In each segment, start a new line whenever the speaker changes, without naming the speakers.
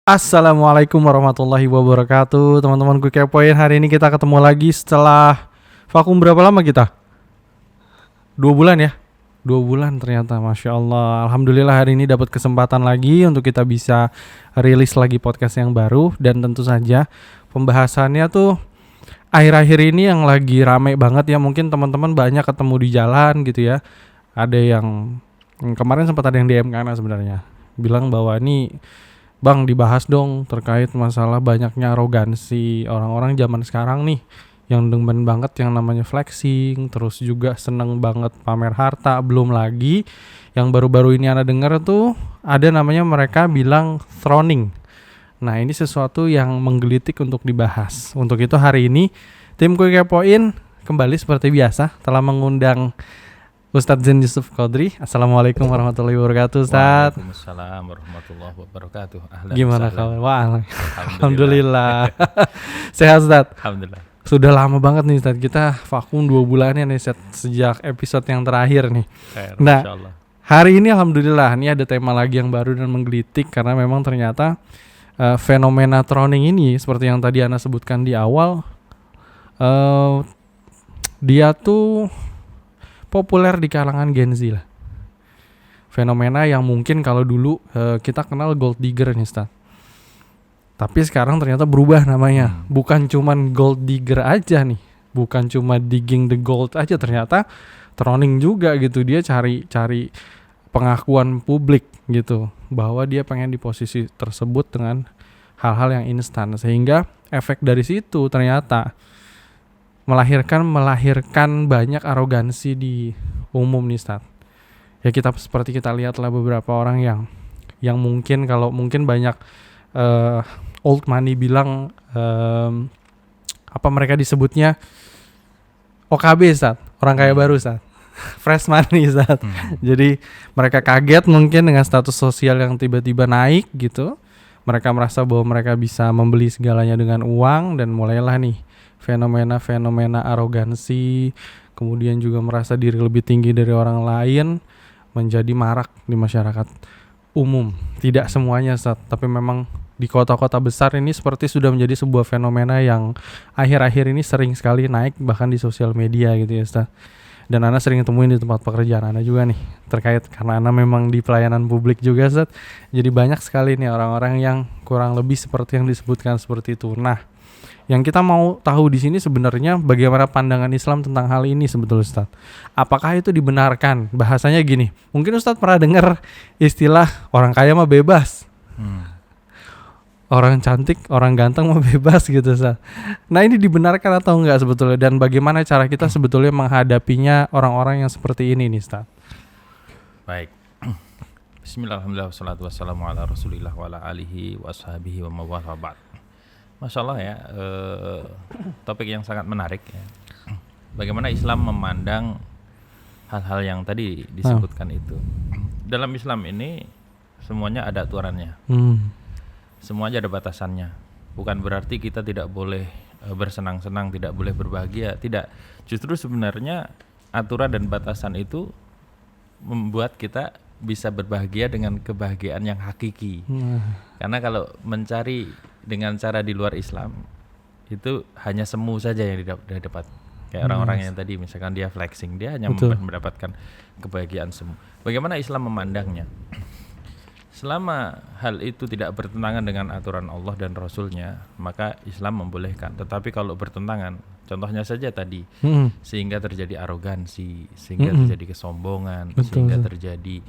Assalamualaikum warahmatullahi wabarakatuh. Teman-teman gue kepoin, hari ini kita ketemu lagi setelah vakum berapa lama kita? 2 bulan ya? 2 bulan ternyata, Masya Allah. Alhamdulillah hari ini dapat kesempatan lagi untuk kita bisa rilis lagi podcast yang baru. Dan tentu saja pembahasannya tuh akhir-akhir ini yang lagi rame banget ya. Mungkin teman-teman banyak ketemu di jalan gitu ya. Ada yang kemarin sempat ada yang DM ke Ana sebenarnya, bilang bahwa ini Bang, dibahas dong terkait masalah banyaknya arogansi orang-orang zaman sekarang nih, yang demen banget yang namanya flexing, terus juga seneng banget pamer harta. Belum lagi yang baru-baru ini Anda dengar tuh ada namanya mereka bilang throning. Nah, ini sesuatu yang menggelitik untuk dibahas. Untuk itu hari ini tim Kuy Kepoin kembali seperti biasa telah mengundang Ustadz Zain Yusuf Qadri. Assalamualaikum warahmatullahi wabarakatuh, Ustadz.
Waalaikumsalam warahmatullahi wabarakatuh. Ahlan
Gimana
wasahlan.
kabar? Wah,
Alhamdulillah.
alhamdulillah. Sehat, Ustadz?
Alhamdulillah.
Sudah lama banget nih, Ustadz. Kita vakum 2 bulan ya nih, sejak episode yang terakhir nih.
Khair,
Nah,
insyaallah.
hari ini alhamdulillah ini ada tema lagi yang baru dan menggelitik, karena memang ternyata fenomena throning ini seperti yang tadi Ana sebutkan di awal, dia tuh populer di kalangan Gen Z lah. Fenomena yang mungkin kalau dulu kita kenal gold digger nih, Ustaz. Tapi sekarang ternyata berubah namanya. Bukan cuman gold digger aja nih. Bukan cuma digging the gold aja, ternyata throning juga gitu. Dia cari pengakuan publik gitu, bahwa dia pengen di posisi tersebut dengan hal-hal yang instan. Sehingga efek dari situ ternyata melahirkan banyak arogansi di umum nih, Ustaz. Ya seperti kita lihat lah beberapa orang yang mungkin kalau mungkin banyak old money bilang apa mereka disebutnya OKB, Ustaz, orang kaya baru, Ustaz. Fresh money, Ustaz. Jadi mereka kaget mungkin dengan status sosial yang tiba-tiba naik gitu. Mereka merasa bahwa mereka bisa membeli segalanya dengan uang, dan mulailah nih fenomena arogansi, kemudian juga merasa diri lebih tinggi dari orang lain, menjadi marak di masyarakat umum. Tidak semuanya, Ustaz, tapi memang di kota-kota besar ini seperti sudah menjadi sebuah fenomena yang akhir-akhir ini sering sekali naik bahkan di sosial media gitu ya, Ustaz. Dan Ana sering temuin di tempat pekerjaan Ana juga nih, terkait karena Ana memang di pelayanan publik juga, Ustaz. Jadi banyak sekali nih orang-orang yang kurang lebih seperti yang disebutkan seperti itu. Nah, yang kita mau tahu di sini sebenarnya bagaimana pandangan Islam tentang hal ini sebetulnya, Ustaz. Apakah itu dibenarkan? Bahasanya gini, mungkin Ustaz pernah dengar istilah orang kaya mah bebas, orang cantik, orang ganteng mah bebas gitu, Ustaz. Nah, ini dibenarkan atau enggak sebetulnya, dan bagaimana cara kita sebetulnya menghadapinya orang-orang yang seperti ini nih, Ustaz?
Baik. Bismillahirrahmanirrahim. Wassalatu wassalamu ala Rasulillah wa ala alihi wa ashabihi wa mawala ba'd. Masya Allah ya, topik yang sangat menarik ya. Bagaimana Islam memandang hal-hal yang tadi disebutkan itu. Dalam Islam ini semuanya ada aturannya, semuanya ada batasannya. Bukan berarti kita tidak boleh bersenang-senang, tidak boleh berbahagia, tidak. Justru sebenarnya aturan dan batasan itu membuat kita bisa berbahagia dengan kebahagiaan yang hakiki. Karena kalau mencari dengan cara di luar Islam itu hanya semu saja yang didapat. Kayak orang-orang yang tadi misalkan dia flexing, dia hanya mendapatkan kebahagiaan semu. Bagaimana Islam memandangnya? Selama hal itu tidak bertentangan dengan aturan Allah dan Rasulnya, maka Islam membolehkan. Tetapi kalau bertentangan, contohnya saja tadi, sehingga terjadi arogansi, sehingga terjadi kesombongan, sehingga terjadi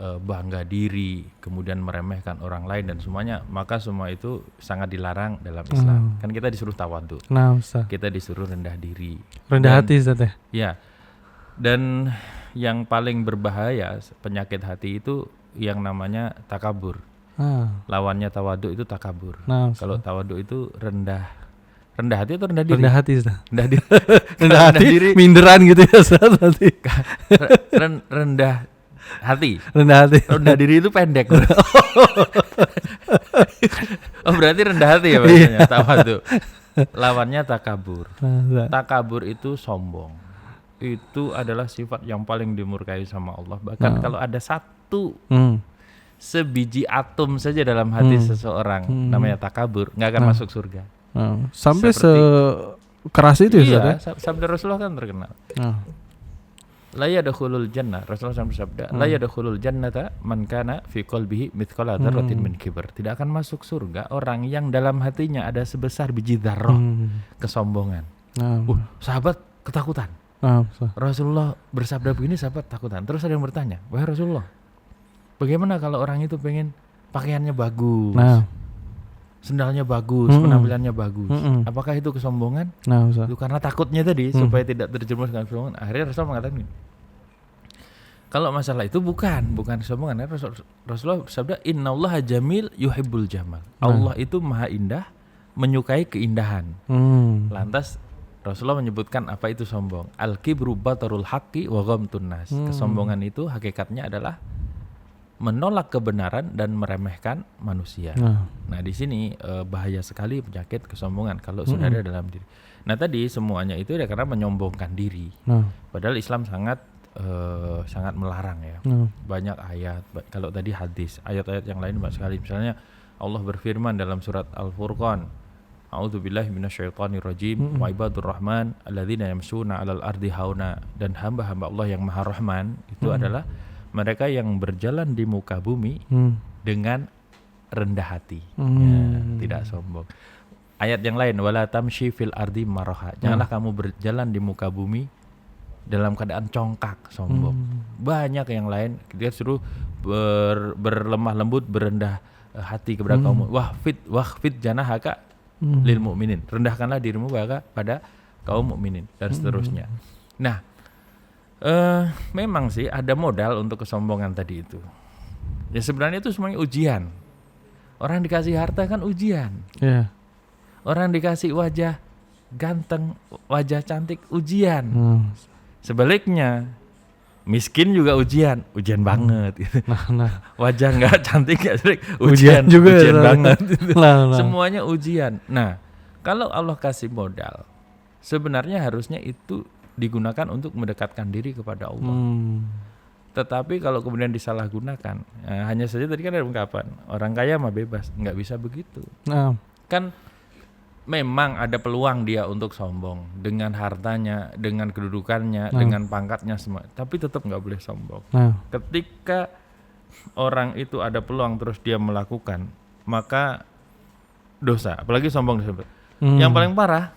bangga diri, kemudian meremehkan orang lain dan semuanya, maka semua itu sangat dilarang dalam Islam. Kan kita disuruh tawadhu, kita disuruh rendah diri,
rendah hati, Ustaz ya.
Ya, dan yang paling berbahaya penyakit hati itu yang namanya takabur. Lawannya tawadhu itu takabur. Kalau tawadhu itu rendah hati atau rendah diri?
Rendah hati, Ustaz.
Rendah diri,
minderan gitu ya, Ustaz.
Rendah diri itu pendek. Oh, berarti rendah hati ya bahasanya. Tawadhu. Lawannya takabur. Takabur itu sombong. Itu adalah sifat yang paling dimurkai sama Allah. Bahkan kalau ada satu sebiji atom saja dalam hati seseorang namanya takabur, nggak akan masuk surga.
Sampai sekeras itu ya,
iya,
Ustaz?
sabda Rasulullah kan terkenal. La yadkhulul jannah, Rasulullah SAW bersabda, la yadkhulul jannata man kana fi qalbihi mithqala dzarratin min kibr. Tidak akan masuk surga orang yang dalam hatinya ada sebesar biji dzarrah kesombongan. Sahabat ketakutan. Rasulullah bersabda begini, sahabat takutan. Terus ada yang bertanya, wahai Rasulullah, bagaimana kalau orang itu pengen pakaiannya bagus, sendalnya bagus, penampilannya bagus, apakah itu kesombongan? Itu karena takutnya tadi supaya tidak terjerumus dengan kesombongan. Akhirnya Rasulullah mengatakan ini, kalau masalah itu bukan kesombongan. Rasulullah bersabda, innallaha jamil yuhibbul jamal. Allah itu maha indah, menyukai keindahan. Lantas Rasulullah menyebutkan apa itu sombong. Al-kibru batarul haqqi wa ghamtun nas. Kesombongan itu hakikatnya adalah menolak kebenaran dan meremehkan manusia. Nah di sini bahaya sekali penyakit kesombongan kalau sudah ada dalam diri. Nah tadi semuanya itu ya karena menyombongkan diri. Padahal Islam sangat melarang ya. Banyak ayat. Kalau tadi hadis, ayat-ayat yang lain banyak sekali. Misalnya Allah berfirman dalam surat Al-Furqan, A'udzubillahi minasyaitonirrajim, wa ibadur rahman alladzina yamshuna 'alal ardi hauna. Dan hamba-hamba Allah yang Maha Rahman itu adalah mereka yang berjalan di muka bumi dengan rendah hati, tidak sombong. Ayat yang lain, wala tamshi fil ardi maraha. Janganlah kamu berjalan di muka bumi dalam keadaan congkak, sombong. Banyak yang lain, dia suruh berlemah lembut, berendah hati kepada kaum. Wahfid janahaka lil mu'minin. Rendahkanlah dirimu pada kaum mukminin dan seterusnya. Nah, memang sih ada modal untuk kesombongan tadi itu. Ya sebenarnya itu semuanya ujian. Orang dikasih harta kan ujian. Orang dikasih wajah ganteng, wajah cantik, ujian. Sebaliknya, miskin juga ujian banget. Wajah nggak cantik nggak jelek, ujian banget. Semuanya ujian. Nah, kalau Allah kasih modal, sebenarnya harusnya itu digunakan untuk mendekatkan diri kepada Allah. Tetapi kalau kemudian disalahgunakan, hanya saja tadi kan ada ungkapan orang kaya mah bebas, nggak bisa begitu. Kan memang ada peluang dia untuk sombong dengan hartanya, dengan kedudukannya, dengan pangkatnya semua, tapi tetap nggak boleh sombong. Ketika orang itu ada peluang terus dia melakukan, maka dosa, apalagi sombong disebut. Yang paling parah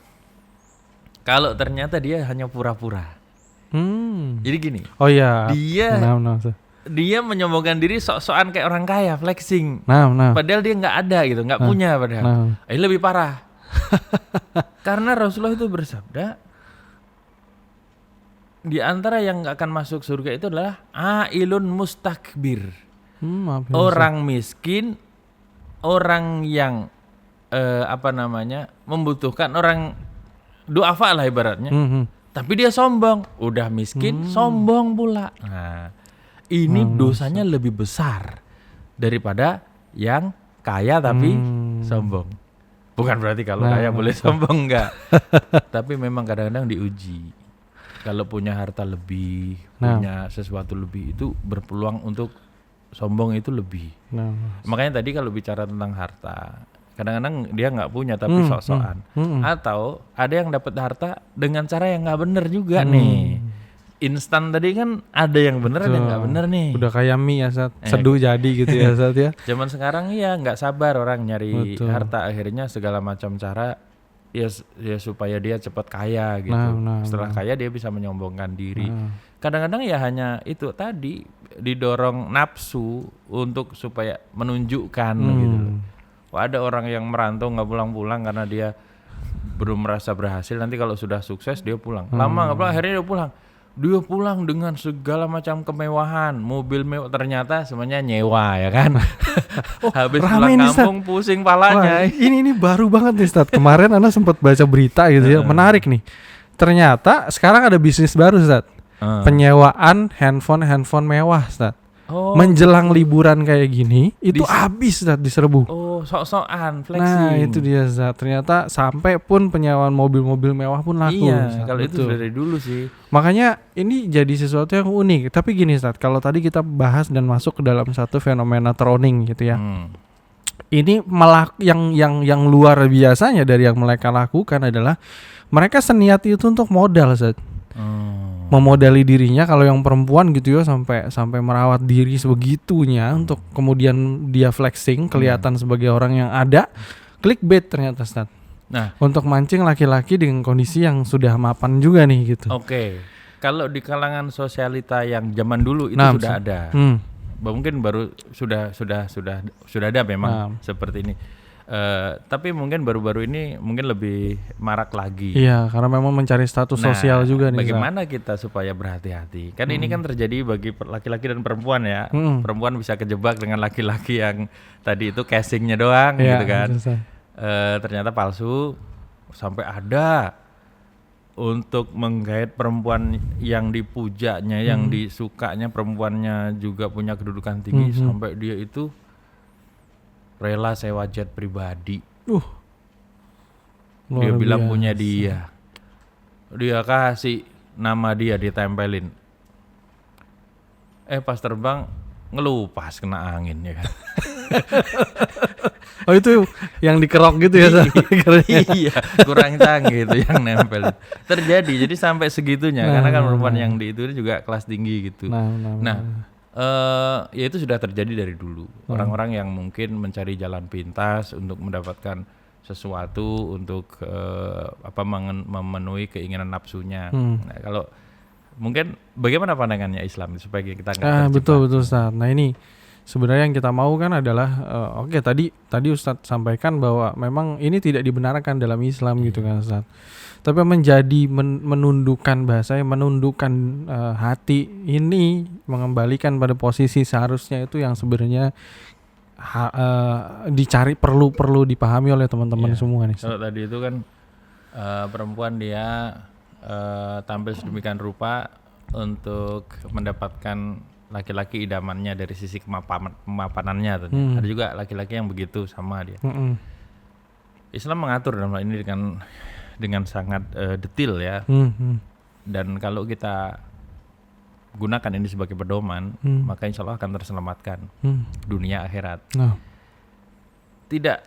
kalau ternyata dia hanya pura-pura. Jadi gini. Dia menyombongkan diri sok-sokan kayak orang kaya, flexing. Padahal dia nggak ada gitu, nggak punya padahal. Ini lebih parah. Karena Rasulullah itu bersabda, di antara yang nggak akan masuk surga itu adalah ailun mustakbir. Orang miskin, orang yang membutuhkan, orang duafa lah ibaratnya. Tapi dia sombong, udah miskin, sombong pula. Nah, ini dosanya lebih besar daripada yang kaya tapi sombong. Bukan berarti kalau kaya boleh sombong, enggak. Tapi memang kadang-kadang diuji. Kalau punya harta lebih, punya sesuatu lebih, itu berpeluang untuk sombong itu lebih. Makanya tadi kalau bicara tentang harta, kadang-kadang dia nggak punya tapi sok-sokan. Atau ada yang dapat harta dengan cara yang nggak bener juga nih. Instan tadi kan ada yang bener, ada yang nggak bener nih.
Udah kayak mie ya, Sat. Seduh jadi gitu ya, Sat ya.
Zaman sekarang ya nggak sabar orang nyari harta, akhirnya segala macam cara ya supaya dia cepat kaya gitu. Setelah kaya dia bisa menyombongkan diri. Kadang-kadang ya hanya itu tadi, didorong nafsu untuk supaya menunjukkan gitu loh. Ada orang yang merantau nggak pulang-pulang karena dia belum merasa berhasil. Nanti kalau sudah sukses dia pulang. Lama nggak pulang, akhirnya dia pulang. Dia pulang dengan segala macam kemewahan, mobil mewah, ternyata semuanya nyewa ya kan. Habis pulang kampung pusing palanya.
Ini baru banget nih, Ustaz. Kemarin Anda sempat baca berita gitu ya, menarik nih. Ternyata sekarang ada bisnis baru, Ustaz. Penyewaan handphone mewah, Ustaz.
Oh,
menjelang liburan kayak gini itu
Dis-
habis Ustaz diserbu.
oh, sok-sokan flexing.
Nah itu dia Ustaz. Ternyata sampai pun penyewaan mobil-mobil mewah pun laku.
Iya,
Ustaz.
kalau itu
Betul.
sudah dari dulu sih.
Makanya ini jadi sesuatu yang unik. Tapi gini Ustaz, kalau tadi kita bahas dan masuk ke dalam satu fenomena trolling gitu ya. Ini malah yang luar biasanya dari yang mereka lakukan adalah mereka seniat itu untuk modal Ustaz. Memodali dirinya kalau yang perempuan gitu ya sampai merawat diri sebegitunya untuk kemudian dia flexing kelihatan sebagai orang yang ada. Clickbait ternyata Ustaz.
Nah,
Untuk mancing laki-laki dengan kondisi yang sudah mapan juga nih gitu.
oke. Kalau di kalangan sosialita yang zaman dulu itu
Nah,
sudah ada. Mungkin baru sudah ada memang seperti ini. Tapi mungkin baru-baru ini mungkin lebih marak lagi.
Iya, karena memang mencari status sosial juga nih.
Bagaimana kita supaya berhati-hati? Kan ini kan terjadi bagi laki-laki dan perempuan ya. Perempuan bisa kejebak dengan laki-laki yang tadi itu casingnya doang gitu kan. Ternyata palsu sampai ada untuk menggait perempuan yang dipujanya, yang disukanya perempuannya juga punya kedudukan tinggi sampai dia itu rela sewa jet pribadi. Dia bilang punya dia. Dia kasih nama dia ditempelin. Pas terbang ngelupas kena angin ya kan.
Oh itu yang dikerok gitu ya?
Iya, kurang canggih itu yang nempel. Terjadi, jadi sampai segitunya karena kan perempuan yang di itu juga kelas tinggi gitu. Ya itu sudah terjadi dari dulu. Orang-orang yang mungkin mencari jalan pintas untuk mendapatkan sesuatu untuk memenuhi keinginan nafsunya. Nah, kalau mungkin bagaimana pandangannya Islam supaya kita nggak
terjebak? Betul Ustaz. Nah ini sebenarnya yang kita mau kan adalah oke, tadi Ustadz sampaikan bahwa memang ini tidak dibenarkan dalam Islam gitu kan Ustadz. Tapi menjadi menundukkan bahasanya, menundukkan hati ini, mengembalikan pada posisi seharusnya itu yang sebenarnya dicari, perlu dipahami oleh teman-teman semua nih.
Kalau tadi itu kan perempuan dia tampil sedemikian rupa untuk mendapatkan laki-laki idamannya dari sisi kemapanannya. Ada juga laki-laki yang begitu sama dia. Islam mengatur dalam hal ini dengan sangat detail ya. Dan kalau kita gunakan ini sebagai pedoman, maka insya Allah akan terselamatkan dunia akhirat. Tidak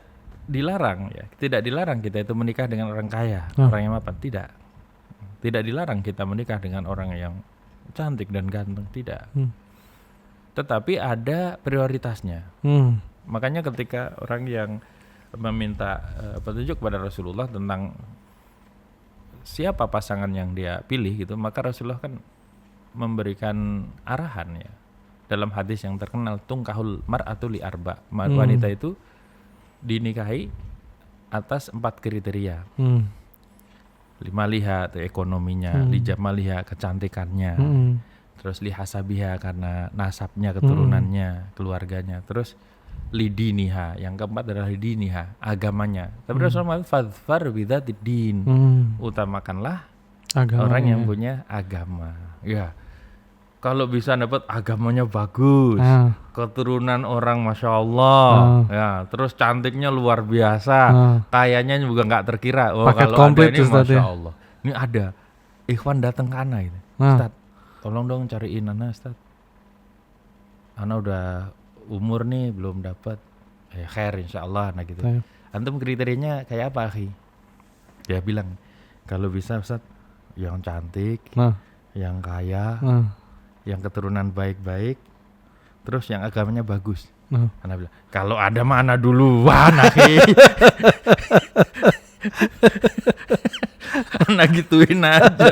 dilarang kita itu menikah dengan orang kaya, orang yang mapan, tidak dilarang kita menikah dengan orang yang cantik dan ganteng, tidak. Tetapi ada prioritasnya. Makanya ketika orang yang meminta petunjuk kepada Rasulullah tentang siapa pasangan yang dia pilih gitu, maka Rasulullah kan memberikan arahan ya. Dalam hadis yang terkenal, tungkahul mar'atu li arba. Wanita itu dinikahi atas 4 kriteria. 5 lihat ekonominya, lijamaliha kecantikannya. Terus lihasabiha karena nasabnya, keturunannya, keluarganya. Terus lidiniha, yang keempat adalah lidiniha, agamanya. Tapi Rasulullah fadfar bidzatid din. Utamakanlah orang yang punya agama. Ya. Kalau bisa dapat agamanya bagus, keturunan orang masya Allah, ya, terus cantiknya luar biasa, kayanya juga nggak terkira.
Paket
kalau
komplit
ada ini masya
ya.
Allah, ini ada ikhwan datang ke ana ini, Ustaz, tolong dong cariin ana Ustaz. Ana udah umur nih belum dapat, khair insya Allah, nah gitu. Antum kriterianya kayak apa akhi? Dia bilang kalau bisa Ustaz yang cantik, yang kaya. Yang keturunan baik-baik, terus yang agamanya bagus. Ana bilang, kalau ada mana duluan, akhi. Ana gituin aja.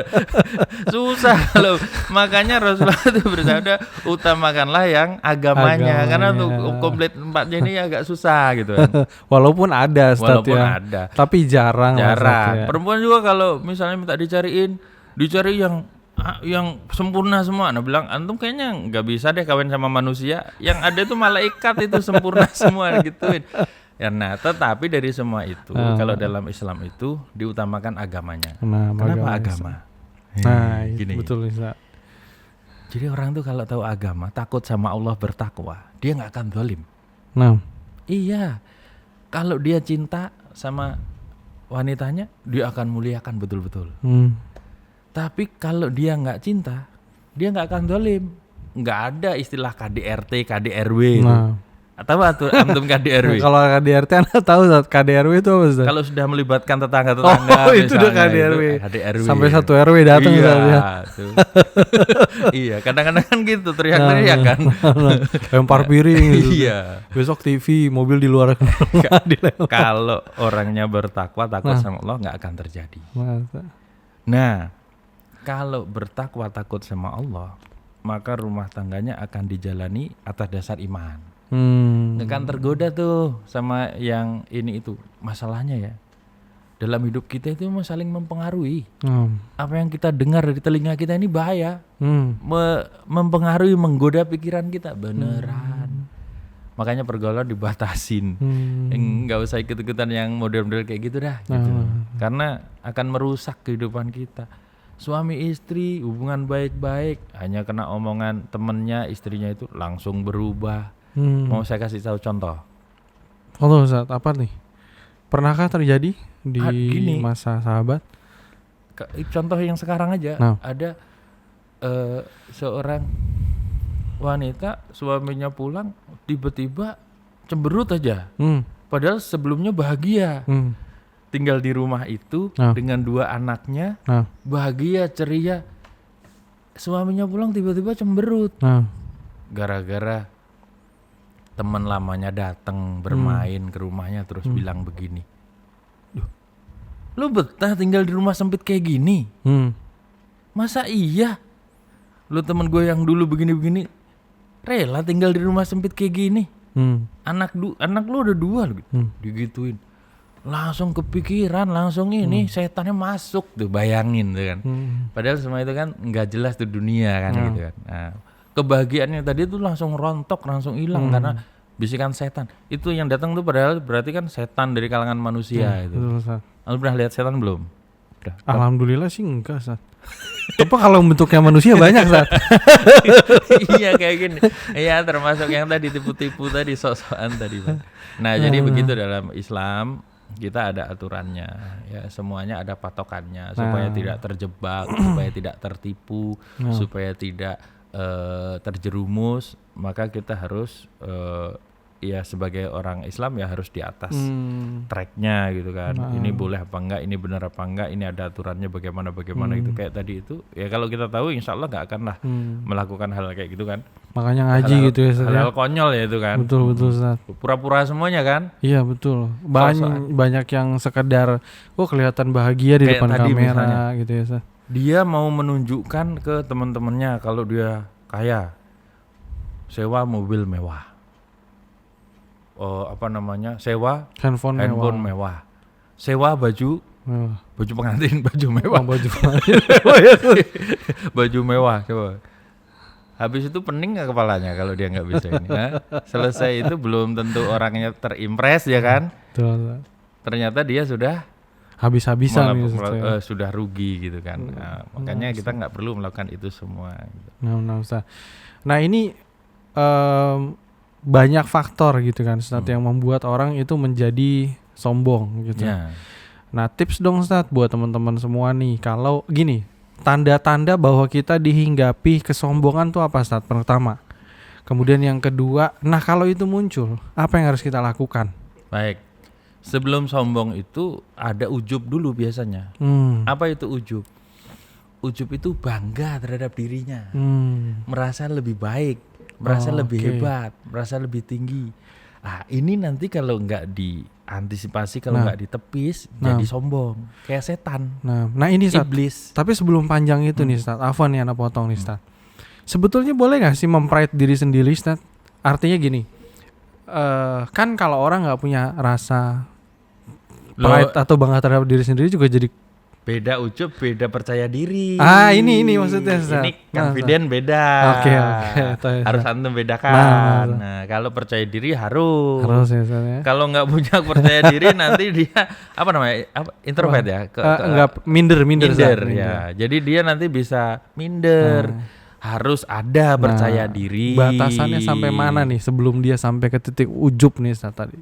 Susah loh. Makanya Rasulullah itu bersabda, utamakanlah yang agamanya. Karena untuk komplit 4-nya ini agak susah gitu kan.
Walaupun ada Ustaz,
walaupun ada.
Tapi jarang.
Perempuan juga kalau misalnya minta dicari yang sempurna semua. Nah bilang antum kayaknya nggak bisa deh kawin sama manusia, yang ada itu malaikat itu sempurna semua gituin ya. Nah tetapi dari semua itu kalau dalam Islam itu diutamakan agamanya. Kenapa agama?
Nah
gini.
Betul Ustaz.
Jadi orang tuh kalau tahu agama, takut sama Allah, bertakwa, dia nggak akan zalim.
Nah,
Iya. Kalau dia cinta sama wanitanya, dia akan muliakan betul-betul. Tapi kalau dia nggak cinta, dia nggak akan zalim. Nggak ada istilah KDRT, KDRW itu.
nah.
Atau apa tuh antum KDRW?
Kalau KDRT Anda tahu Ustaz, KDRW itu apa Ustaz?
Kalau sudah melibatkan tetangga-tetangga,
itu udah
misalnya,
KDRW.
itu KDRW.
Sampai satu RW datang
iya,
Ustaz, ya.
tuh. Iya, kadang-kadang kan gitu teriak-teriak kan.
Lempar piring gitu.
Iya.
Besok TV mobil di luar rumah dilempar.
Kalau orangnya bertakwa, takut sama Allah, nggak akan terjadi.
Masa?
Nah, kalau bertakwa takut sama Allah, maka rumah tangganya akan dijalani atas dasar iman. Nggak akan tergoda tuh sama yang ini itu. Masalahnya ya, dalam hidup kita itu saling mempengaruhi. Apa yang kita dengar dari telinga kita ini bahaya. Mempengaruhi, menggoda pikiran kita. Beneran. Makanya pergaulan dibatasin. Nggak usah ikut-ikutan yang model-model kayak gitu dah. Gitu. Karena akan merusak kehidupan kita. Suami istri hubungan baik-baik, hanya kena omongan temennya, istrinya itu langsung berubah. Mau saya kasih tahu contoh.
Kalau Ustaz, apa nih? Pernahkah terjadi di
Gini.
masa sahabat?
Contoh yang sekarang aja,
Nah.
ada seorang wanita, suaminya pulang tiba-tiba cemberut aja. Padahal sebelumnya bahagia. Tinggal di rumah itu dengan 2 anaknya, bahagia, ceria. Suaminya pulang tiba-tiba cemberut. Gara-gara teman lamanya datang bermain ke rumahnya terus bilang begini. Lu betah tinggal di rumah sempit kayak gini? Masa iya? Lu temen gue yang dulu begini-begini rela tinggal di rumah sempit kayak gini? Anak lu udah 2 gitu. Digituin. Langsung kepikiran, langsung ini setannya masuk tuh, bayangin tuh kan. Padahal semua itu kan nggak jelas tuh dunia kan gitu kan. Nah, kebahagiaannya tadi tuh langsung rontok, langsung hilang karena bisikan setan. Itu yang datang tuh padahal berarti kan setan dari kalangan manusia itu.
Betul, Ustaz.
Lu pernah lihat setan belum? Udah.
Alhamdulillah sih enggak, Ustaz. Apa kalau bentuknya manusia banyak, Ustaz?
Iya kayak gini. Iya, termasuk yang tadi tipu-tipu tadi, sok-sokan tadi, Bang. Nah, jadi begitu dalam Islam kita ada aturannya, ya semuanya ada patokannya supaya tidak terjebak, supaya tidak tertipu, supaya tidak terjerumus, maka kita harus ya sebagai orang Islam ya harus di atas tracknya gitu kan. Ini boleh apa enggak, ini benar apa enggak, ini ada aturannya bagaimana gitu. Kayak tadi itu ya kalau kita tahu insya Allah nggak akan lah melakukan hal kayak gitu kan.
Makanya ngaji
hal,
gitu ya, Ustaz.
Hal konyol ya itu kan.
Betul Ustaz.
Pura-pura semuanya kan.
Iya betul. Banyak yang sekedar kelihatan bahagia di
kayak
depan
tadi
kamera
misalnya,
gitu ya, Ustaz.
Dia mau menunjukkan ke teman-temannya kalau dia kaya, sewa mobil mewah. Sewa handphone mewah. Sewa baju pengantin, baju mewah. Baju mewah coba. Habis itu pening nggak kepalanya kalau dia nggak bisa ini. Selesai itu belum tentu orangnya terimpress ya kan.
Betul.
Ternyata dia sudah
habis-habisan
sudah rugi gitu kan. Makanya kita nggak perlu melakukan itu semua. Gitu.
Nah ini banyak faktor gitu kan, Ustaz, yang membuat orang itu menjadi sombong gitu. Nah tips dong, Ustaz, buat teman-teman semua nih, kalau gini, tanda-tanda bahwa kita dihinggapi kesombongan tuh apa, Ustaz? Pertama. Kemudian yang kedua, nah kalau itu muncul, apa yang harus kita lakukan?
Baik. Sebelum sombong itu ada ujub dulu biasanya. Apa itu ujub? Ujub itu bangga terhadap dirinya. Merasa lebih baik, merasa lebih hebat, merasa lebih tinggi. Ini nanti kalau nggak diantisipasi, kalau nggak ditepis, jadi sombong, kayak setan.
Nah ini, Ustaz, iblis. Tapi sebelum panjang itu nih, Ustaz, afwan nih anak potong nih, Ustaz. Sebetulnya boleh nggak sih mempride diri sendiri, Ustaz? Artinya gini, kan kalau orang nggak punya rasa pride atau bangga terhadap diri sendiri juga jadi
beda ujub, beda percaya diri.
Ini maksudnya, Ustaz.
Ini confident beda.
Oke.
Harus antum bedakan. Nah, kalau percaya diri harus ya, Ustaz, ya. Kalau nggak punya percaya diri nanti dia introvert ya.
Minder
ya. Jadi dia nanti bisa minder. harus ada percaya diri.
Batasannya sampai mana nih sebelum dia sampai ke titik ujub nih Ustaz tadi?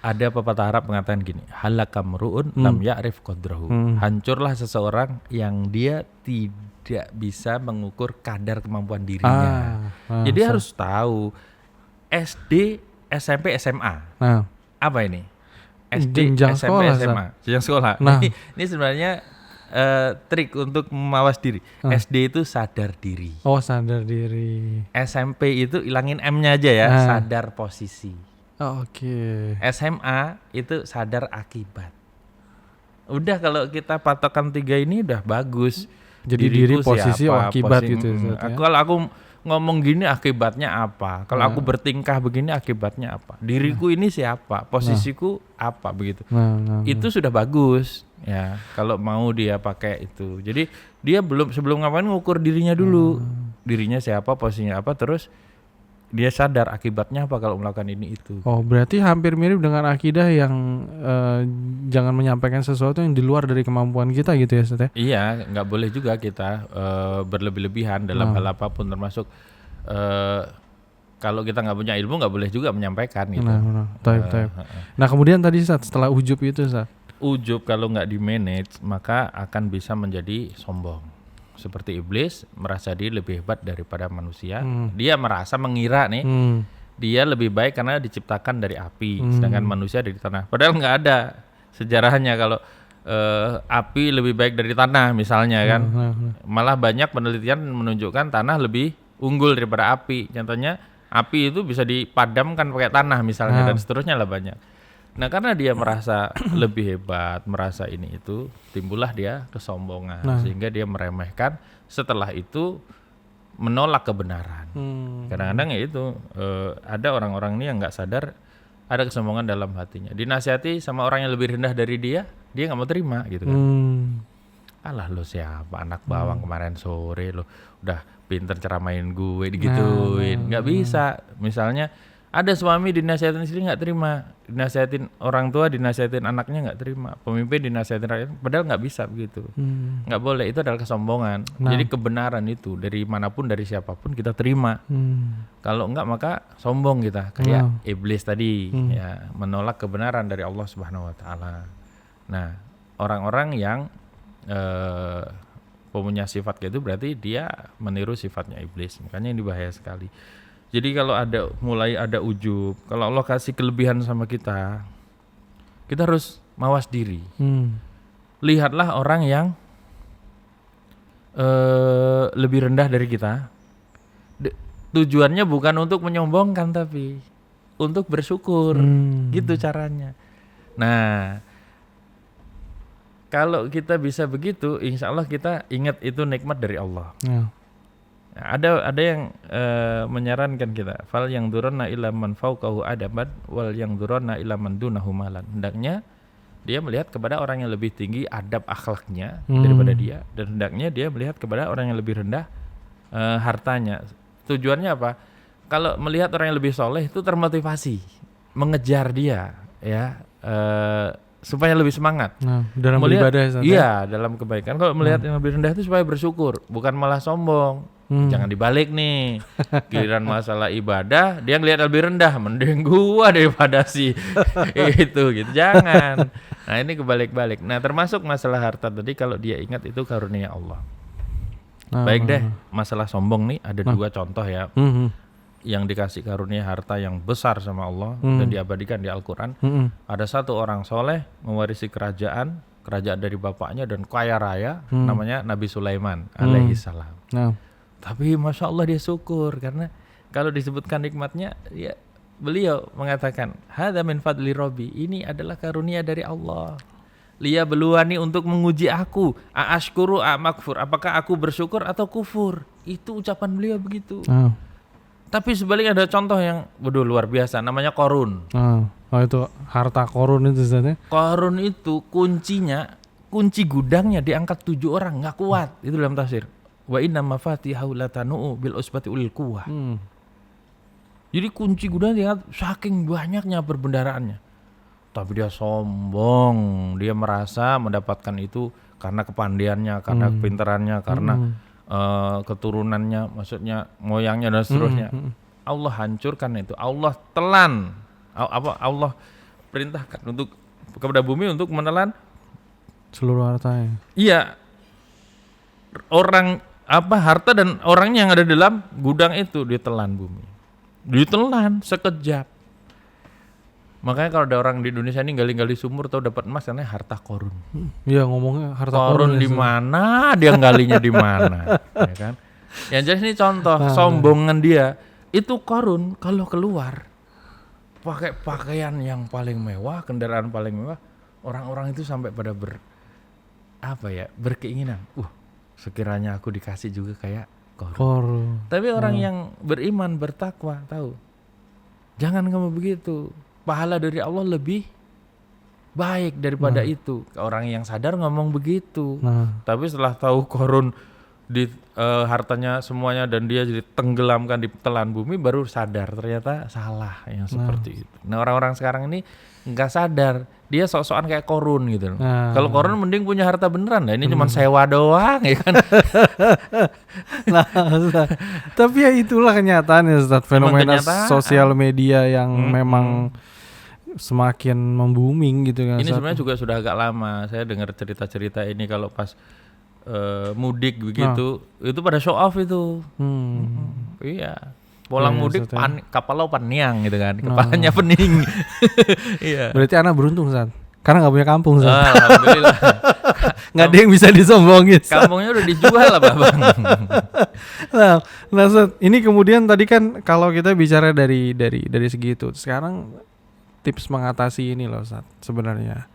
Ada pepatah Arab mengatakan gini, halakamruun lam ya'rif qadrahu. Hancurlah seseorang yang dia tidak bisa mengukur kadar kemampuan dirinya. Jadi harus tahu SD, SMP, SMA. Apa ini? SD,
jenjang
SMP,
sekolah,
SMA. Jenjang sekolah.
Nah.
Ini sebenarnya trik untuk mawas diri. SD itu sadar diri.
Oh, sadar diri.
SMP itu ilangin M-nya aja ya, sadar posisi.
Oke.
SMA itu sadar akibat. Udah kalau kita patokan 3 ini udah bagus.
Jadi
Diriku
diri, posisi,
siapa,
akibat gitu. Ya?
Kalau aku ngomong gini akibatnya apa? Kalau aku bertingkah begini akibatnya apa? Diriku ini siapa? Posisiku apa begitu? Itu sudah bagus ya. Kalau mau dia pakai itu. Jadi dia sebelum ngapain ngukur dirinya dulu. Dirinya siapa, posisinya apa, terus dia sadar akibatnya apa kalau melakukan ini itu.
Oh, berarti hampir mirip dengan akidah yang jangan menyampaikan sesuatu yang di luar dari kemampuan kita gitu ya, Ustaz ya?
Iya, nggak boleh juga kita berlebih-lebihan dalam hal apapun, termasuk kalau kita nggak punya ilmu nggak boleh juga menyampaikan gitu.
Nah, kemudian tadi Ustaz, setelah ujub itu Ustaz.
Ujub kalau nggak di manage maka akan bisa menjadi sombong. Seperti iblis merasa dia lebih hebat daripada manusia. Dia merasa mengira nih dia lebih baik karena diciptakan dari api, sedangkan manusia dari tanah. Padahal nggak ada sejarahnya kalau api lebih baik dari tanah misalnya kan. Malah banyak penelitian menunjukkan tanah lebih unggul daripada api. Contohnya api itu bisa dipadamkan pakai tanah misalnya dan seterusnya lah banyak. Nah karena dia merasa lebih hebat, merasa ini itu, timbullah dia kesombongan. Sehingga dia meremehkan, setelah itu menolak kebenaran. Kadang-kadang ya itu, ada orang-orang ini yang gak sadar ada kesombongan dalam hatinya. Dinasihati sama orang yang lebih rendah dari dia gak mau terima gitu kan. Alah lo siapa, anak bawang kemarin sore lo udah pinter ceramain gue digituin. Gak bisa, misalnya ada suami dinasihatin istri nggak terima, dinasihatin orang tua, dinasihatin anaknya nggak terima, pemimpin dinasihatin rakyat, padahal nggak bisa begitu, nggak boleh, itu adalah kesombongan. Jadi kebenaran itu dari manapun dari siapapun kita terima, kalau nggak maka sombong kita, kayak iblis tadi, ya menolak kebenaran dari Allah Subhanahu Wa Taala. Nah orang-orang yang punya sifat kayak itu berarti dia meniru sifatnya iblis, makanya ini bahaya sekali. Jadi kalau mulai ada ujub, kalau Allah kasih kelebihan sama kita harus mawas diri. Lihatlah orang yang lebih rendah dari kita. Tujuannya bukan untuk menyombongkan tapi untuk bersyukur. Gitu caranya. Nah, kalau kita bisa begitu, insya Allah kita ingat itu nikmat dari Allah. Ada yang menyarankan kita, fal yang durana ila man fauqahu adaban wal yang durana ila man dunahu malan. Hendaknya dia melihat kepada orang yang lebih tinggi adab akhlaknya daripada dia, dan hendaknya dia melihat kepada orang yang lebih rendah hartanya. Tujuannya apa? Kalau melihat orang yang lebih soleh itu termotivasi mengejar dia, ya supaya lebih semangat.
Dalam beribadah.
Iya, dalam kebaikan. Kalau melihat yang lebih rendah itu supaya bersyukur, bukan malah sombong. Jangan dibalik nih, giliran masalah ibadah dia ngelihat lebih rendah, mending gua daripada si itu gitu, jangan. Nah ini kebalik-balik. Nah termasuk masalah harta tadi, kalau dia ingat itu karunia Allah. Baik deh, masalah sombong nih ada 2 contoh ya, yang dikasih karunia harta yang besar sama Allah dan diabadikan di Al-Quran. Ada satu orang soleh mewarisi kerajaan dari bapaknya dan kaya raya, namanya Nabi Sulaiman alaihi salam. Tapi Masya Allah dia syukur, karena kalau disebutkan nikmatnya, ya beliau mengatakan, hadza min fadli Rabbi, ini adalah karunia dari Allah. Liya beluani untuk menguji aku, a'ashkuru a'makfur, apakah aku bersyukur atau kufur. Itu ucapan beliau begitu. Tapi sebaliknya ada contoh yang luar biasa, namanya Qarun.
Oh itu harta Qarun itu sebenarnya.
Qarun itu kunci gudangnya diangkat 7 orang, nggak kuat. Itu dalam tafsir. Wa inna mafatihahu latanu bil usbati ulil quwwah. Jadi kunci gudang diangkat saking banyaknya perbendaraannya. Tapi dia sombong, dia merasa mendapatkan itu karena kepandiannya, karena kepintarannya, karena keturunannya, maksudnya moyangnya dan seterusnya. Allah hancurkan itu. Allah telan. Allah perintahkan untuk kepada bumi untuk menelan
seluruh hartanya.
Iya. Harta dan orangnya yang ada dalam gudang itu ditelan bumi. Ditelan sekejap. Makanya kalau ada orang di Indonesia ini gali-gali sumur tahu dapat emas karena harta korun.
Iya, ngomongnya harta
Korun di mana? Dia galinya di mana? Ya kan? Yang jelas ini contoh sombongan dia. Itu korun kalau keluar pakai pakaian yang paling mewah, kendaraan paling mewah, orang-orang itu sampai pada berkeinginan. Sekiranya aku dikasih juga kayak korun. Tapi orang yang beriman, bertakwa, tahu. Jangan kamu begitu. Pahala dari Allah lebih baik daripada itu. Orang yang sadar ngomong begitu. Tapi setelah tahu korun di hartanya semuanya dan dia jadi tenggelamkan di telan bumi, baru sadar ternyata salah yang seperti itu. Nah, orang-orang sekarang ini nggak sadar, dia sok-sokan kayak korun gitu. Kalau korun mending punya harta beneran, ini cuma sewa doang ya kan.
Tapi ya itulah kenyataannya, Ustaz. Fenomena sosial media yang memang semakin membuming gitu kan.
Ini sebenarnya juga sudah agak lama. Saya dengar cerita-cerita ini kalau pas mudik begitu, itu pada show off itu. Iya. Pulang mudik kapal laut paniang gitu kan. Kepalanya pening. Iya.
Berarti anak beruntung, San. Karena nggak punya kampung, San.
Alhamdulillah.
Nggak ada yang bisa disombongin, San.
Kampungnya udah dijual lah, Bang.
Nah, San, ini kemudian tadi kan kalau kita bicara dari segi itu, sekarang tips mengatasi ini loh, Ustaz, sebenarnya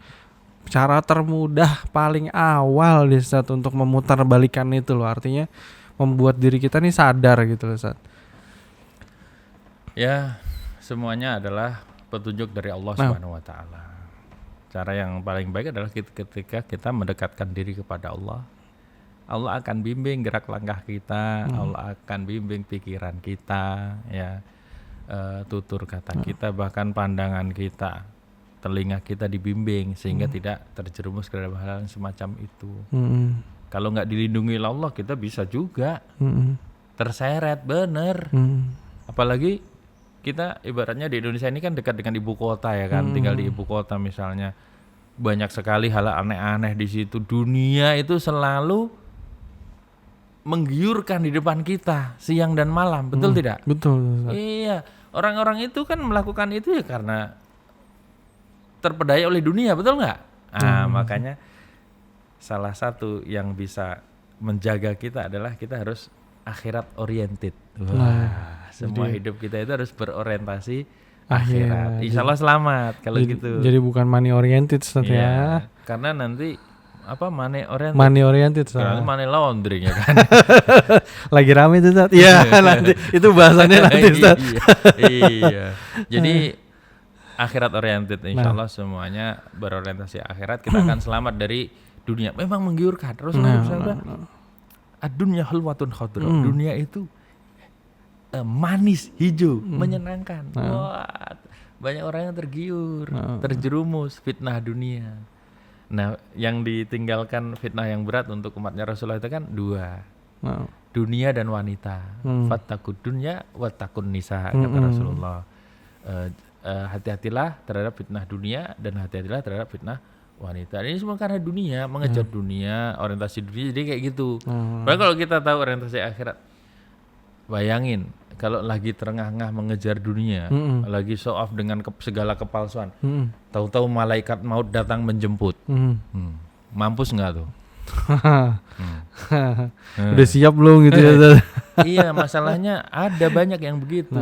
cara termudah paling awal nih, Ustaz, untuk memutarbalikkan itu loh, artinya membuat diri kita nih sadar gitu loh, Ustaz.
Ya, semuanya adalah petunjuk dari Allah Subhanahu wa taala. Cara yang paling baik adalah ketika kita mendekatkan diri kepada Allah. Allah akan bimbing gerak langkah kita, Allah akan bimbing pikiran kita, ya. Tutur kata kita, bahkan pandangan kita, telinga kita dibimbing sehingga tidak terjerumus ke dalam hal semacam itu. Kalau nggak dilindungi Allah, kita bisa juga terseret, bener. Apalagi kita ibaratnya di Indonesia ini kan dekat dengan ibu kota ya kan, tinggal di ibu kota misalnya, banyak sekali hal aneh-aneh di situ. Dunia itu selalu menggiurkan di depan kita siang dan malam, betul tidak?
Betul.
Iya. Orang-orang itu kan melakukan itu ya karena terpedaya oleh dunia, betul nggak? Makanya salah satu yang bisa menjaga kita adalah kita harus akhirat oriented. Semua hidup kita itu harus berorientasi akhirat. Insya Allah selamat kalau gitu.
Jadi bukan money oriented, Ustaz, ya.
Karena nanti money oriented?
Money oriented,
Karena money laundering ya kan.
Lagi rame tuh, Ustaz. Iya, nanti itu bahasannya nanti, Ustaz.
Iya. Jadi akhirat oriented, insya Allah semuanya berorientasi akhirat, kita akan selamat dari dunia. Memang menggiurkan. Rasulullah bersabda, ad-dunya hulwatun khadra. Dunia itu manis, hijau, menyenangkan. Wah, banyak orang yang tergiur, terjerumus fitnah dunia. Nah, yang ditinggalkan fitnah yang berat untuk umatnya Rasulullah itu kan dua, dunia dan wanita. Fattakud dunya wattakun nisa, kata Rasulullah. Hati-hatilah terhadap fitnah dunia dan hati-hatilah terhadap fitnah wanita. Ini semua karena dunia, mengejar dunia, orientasi dunia, jadi kayak gitu. Padahal kalau kita tahu orientasi akhirat, bayangin kalau lagi terengah-engah mengejar dunia, lagi show off dengan segala kepalsuan, tahu-tahu malaikat maut datang menjemput, mampus nggak tuh?
Udah siap belum gitu ya?
Iya, masalahnya ada banyak yang begitu,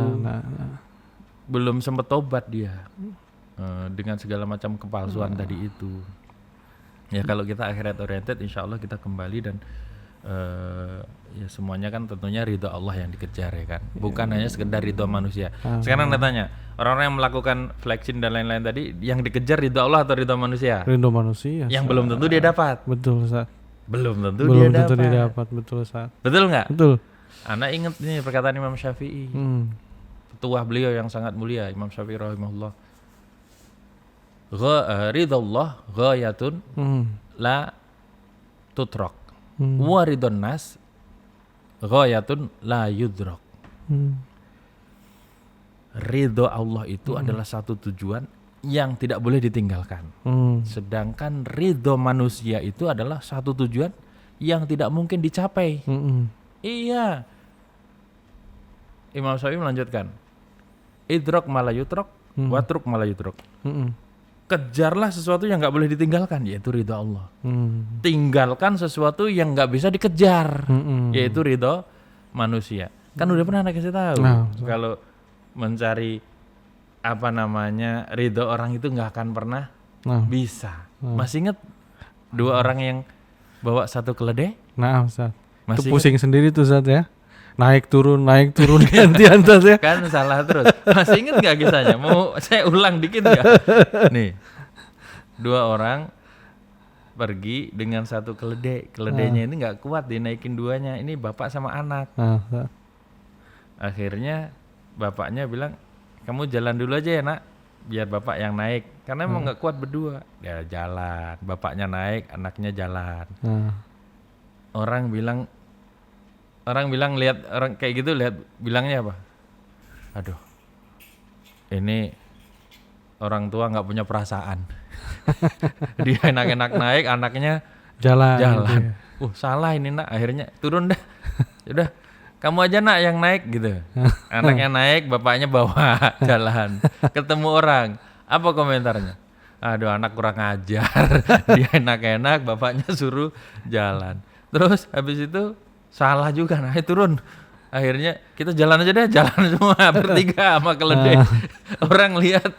belum sempat tobat dia dengan segala macam kepalsuan tadi itu. Ya kalau kita akhirat oriented, insya Allah kita kembali dan ya semuanya kan tentunya ridho Allah yang dikejar ya kan, bukan hanya sekedar ridho manusia. Sekarang saya tanya, orang-orang yang melakukan flexing dan lain-lain tadi, yang dikejar ridho Allah atau ridho manusia?
Ridho manusia.
Yang belum tentu dia dapat.
Betul, Ustaz.
Belum tentu dia dapat.
Betul, Ustaz.
Betul nggak?
Betul.
Anak ingat nih perkataan Imam Syafi'i, petuah beliau yang sangat mulia, Imam Syafi'i rahimahullah. Ridho Allah ghayatun la tutrak. Wa ridhon nas ghayatun la yudrak.
Hmm.
Ridho Allah itu adalah satu tujuan yang tidak boleh ditinggalkan.
Hmm.
Sedangkan ridho manusia itu adalah satu tujuan yang tidak mungkin dicapai.
Hmm.
Iya. Imam Syafi'i melanjutkan, idrok malah yutrok, watruk malah yutrok.
Hmm.
Kejarlah sesuatu yang nggak boleh ditinggalkan, yaitu ridho Allah.
Hmm.
Tinggalkan sesuatu yang nggak bisa dikejar,
Hmm.
yaitu ridho manusia. Kan udah pernah kasih tahu,
Nah,
kalau mencari ridho orang itu nggak akan pernah
Nah.
bisa. Masih ingat dua orang yang bawa satu keledai?
Nah, Ustaz. Itu
Masih
pusing sendiri tuh Ustaz ya. Naik turun gantian Ustaz ya.
kan salah terus. Masih ingat nggak kisahnya? Mau saya ulang dikit nggak? Nih, dua orang pergi dengan satu keledai. Keledainya ini nggak kuat dinaikin duanya. Ini bapak sama anak.
Nah, Ustaz.
Akhirnya bapaknya bilang, kamu jalan dulu aja ya nak, biar bapak yang naik. Karena emang nggak kuat berdua. Ya jalan, bapaknya naik, anaknya jalan.
Nah.
Orang bilang lihat orang kayak gitu, bilangnya apa? Aduh, ini orang tua nggak punya perasaan. Dia enak-enak naik, anaknya
Jalan. Gitu ya.
Salah ini nak. Akhirnya turun dah. Udah, kamu aja nak yang naik gitu. Anaknya naik, bapaknya bawa jalan. Ketemu orang, apa komentarnya? Aduh, anak kurang ajar. Dia enak-enak, bapaknya suruh jalan. Terus habis itu salah juga, naik turun. Akhirnya kita jalan aja deh, jalan semua bertiga sama keledai. Orang lihat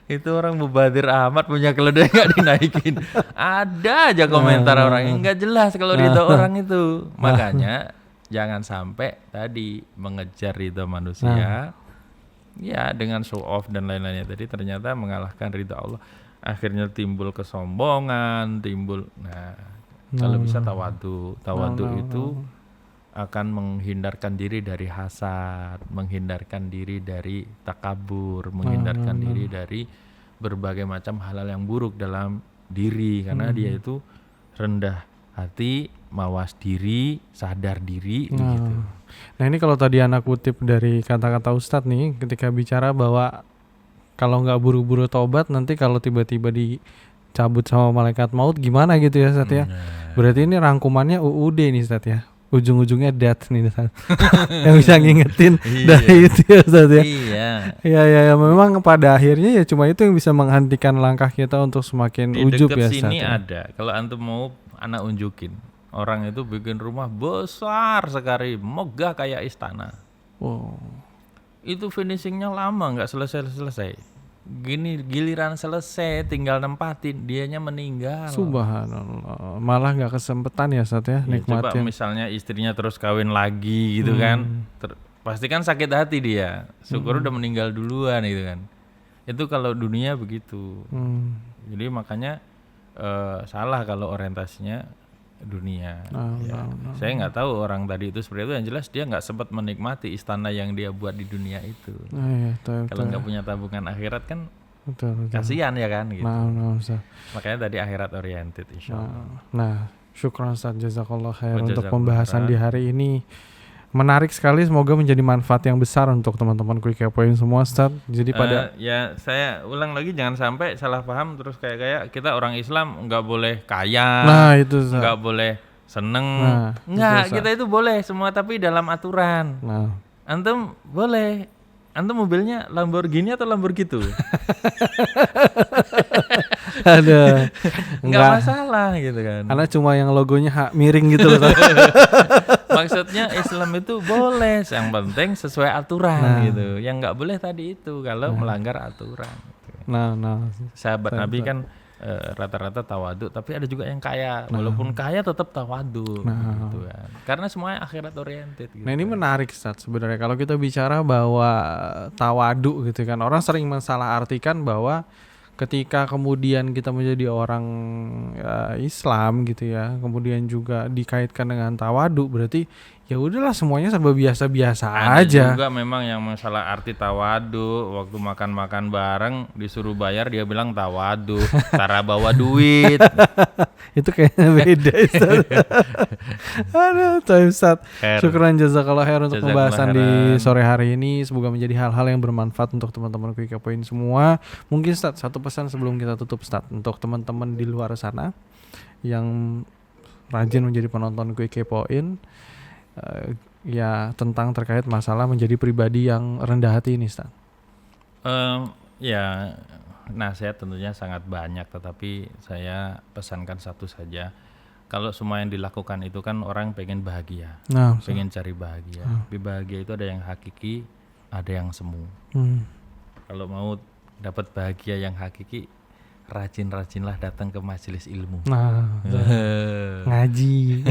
itu orang mubadir amat punya keledai nggak dinaikin. Ada aja komentar orang yang nggak jelas kalau ridho orang itu. Makanya jangan sampai tadi mengejar ridho manusia, ya dengan show off dan lain-lainnya tadi ternyata mengalahkan ridho Allah. Akhirnya timbul kesombongan, kalau bisa tawadu itu akan menghindarkan diri dari hasad, menghindarkan diri dari takabur, menghindarkan diri dari berbagai macam hal-hal yang buruk dalam diri, karena dia itu rendah hati, mawas diri, sadar diri gitu.
Nah ini kalau tadi anak kutip dari kata-kata Ustadz nih, ketika bicara bahwa kalau nggak buru-buru taubat, nanti kalau tiba-tiba dicabut sama malaikat maut gimana gitu ya Ustadz ya. Berarti ini rangkumannya UUD nih Ustadz ya. Ujung-ujungnya death nih Ustadz. Yang bisa ngingetin dari itu ya Ustadz ya. Iya. Ya, memang pada akhirnya ya cuma itu yang bisa menghentikan langkah kita untuk semakin
di
ujub ya
Ustadz. Di dekat sini
ya.
ada, kalau antum mau anak unjukin. Orang itu bikin rumah besar sekali, megah kayak istana.
Wow.
Itu finishingnya lama, nggak selesai. Gini giliran selesai, tinggal nempatin, dianya meninggal.
Subhanallah, malah nggak kesempetan ya Ustadz ya, nikmatin.
Coba misalnya istrinya terus kawin lagi gitu kan, pasti kan sakit hati dia. Syukur udah meninggal duluan gitu kan. Itu kalau dunia begitu. Jadi makanya salah kalau orientasinya dunia. Saya nggak tahu orang tadi itu seperti itu. Yang jelas dia nggak sempat menikmati istana yang dia buat di dunia itu. Kalau nggak punya tabungan akhirat kan kasihan ya kan gitu. Makanya tadi akhirat oriented insyaallah.
Nah, syukran Ustaz, jazakallah khair untuk pembahasan di hari ini. Menarik sekali, semoga menjadi manfaat yang besar untuk teman-teman Quick Point semua Ustaz. Jadi
ya saya ulang lagi, jangan sampai salah paham terus kayak kita orang Islam nggak boleh kaya, nggak boleh seneng, nggak, kita itu boleh semua tapi dalam aturan. Antum boleh, antum mobilnya Lamborghini atau Lamborghini?
Ada
nggak masalah gitu kan.
Karena cuma yang logonya miring gitu loh.
Maksudnya Islam itu boleh, yang penting sesuai aturan gitu. Yang nggak boleh tadi itu kalau melanggar aturan. Sahabat Nabi kan rata-rata tawadu, tapi ada juga yang kaya, walaupun kaya tetap tawadu gitu kan. Karena semuanya akhirat oriented gitu.
Nah ini menarik Ustaz sebenarnya kalau kita bicara bahwa tawadu gitu kan. Orang sering mensalahartikan bahwa ketika kemudian kita menjadi orang Islam gitu ya, kemudian juga dikaitkan dengan tawadu, berarti ya udahlah semuanya serba biasa-biasa
Ada
aja.
juga memang yang masalah arti tawadu, waktu makan-makan bareng disuruh bayar dia bilang tawadu, cara bawa duit.
Itu kayaknya beda Ustaz. Aduh, Taib Ustaz.
Khair.
Syukran jazakallah khair untuk
Jazakallah
pembahasan di
khairan.
sore hari ini. Semoga menjadi hal-hal yang bermanfaat untuk teman-teman Quick Point semua. Mungkin Ustaz satu pesan sebelum kita tutup Ustaz untuk teman-teman di luar sana yang rajin menjadi penonton Quick Point, ya tentang terkait masalah menjadi pribadi yang rendah hati ini Ustaz.
Ya nasihat tentunya sangat banyak, tetapi saya pesankan satu saja. Kalau semua yang dilakukan itu kan orang pengen bahagia,
Nah, Ustaz.
pengen cari bahagia. Tapi bahagia itu ada yang hakiki, ada yang semu. Kalau mau dapat bahagia yang hakiki, rajin-rajinlah datang ke majelis ilmu.
Nah, ngaji.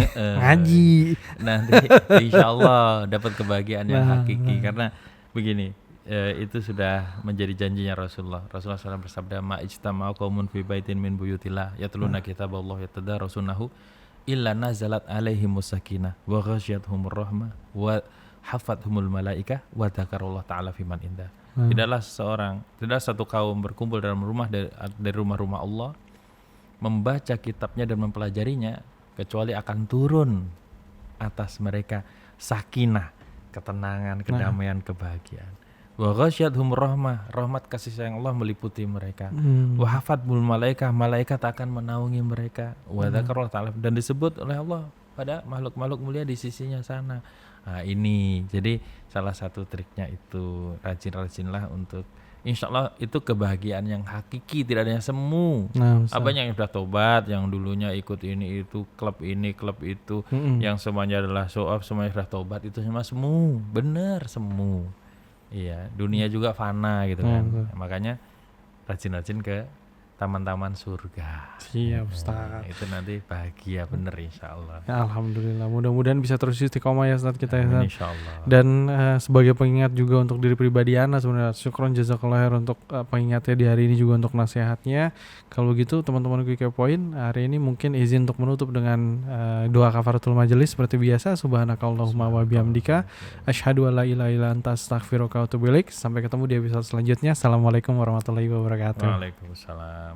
Nanti insya Allah dapat kebahagiaan yang hakiki. Karena begini, itu sudah menjadi janjinya Rasulullah. Rasulullah SAW bersabda, ma ijtama'u qaumun fi baitin min buyutillah yatluna kitaballah yatadarasunahu illa nazalat alaihimus sakinah wa ghasyiyatuhumur rahmah wa hafathumul malaikah wa dzakarullah ta'ala fiman indah. Tidaklah satu kaum berkumpul dalam rumah dari rumah-rumah Allah, membaca kitabnya dan mempelajarinya, kecuali akan turun atas mereka sakinah, ketenangan, kedamaian, kebahagiaan. Wa ghasyiyatuhumur rahmah, rahmat kasih sayang Allah meliputi mereka. Wa hafathumul malaikah, malaikat akan menaungi mereka. Wa dzakarullah ta'ala, dan disebut oleh Allah pada makhluk-makhluk mulia di sisinya sana. Nah ini jadi salah satu triknya itu, rajin-rajinlah untuk insya Allah itu kebahagiaan yang hakiki, tidak ada yang semu.
Nah,
Abang yang sudah tobat, yang dulunya ikut ini itu, klub ini, klub itu, yang semuanya adalah show off, semuanya sudah tobat, itu semua semu, bener semu. Iya, dunia juga fana gitu kan. Makanya rajin-rajin ke taman-taman surga.
Siap Ustaz.
Itu nanti bahagia bener insya Allah.
Ya, alhamdulillah, mudah-mudahan bisa terus istiqomah ya Ustaz kita ya Ustaz.
Insya Allah.
Dan sebagai pengingat juga untuk diri pribadi Ana sebenarnya, syukron jazakallah khair untuk pengingatnya di hari ini juga untuk nasihatnya. Kalau gitu teman-teman Quick Point, hari ini mungkin izin untuk menutup dengan doa kafaratul majelis seperti biasa. Subhanakallahumma wa bihamdika asyhadu an la ilaha illa anta astaghfiruka wa atubu ilaik. Sampai ketemu di episode selanjutnya. Assalamualaikum warahmatullahi wabarakatuh.
Waalaikumsalam.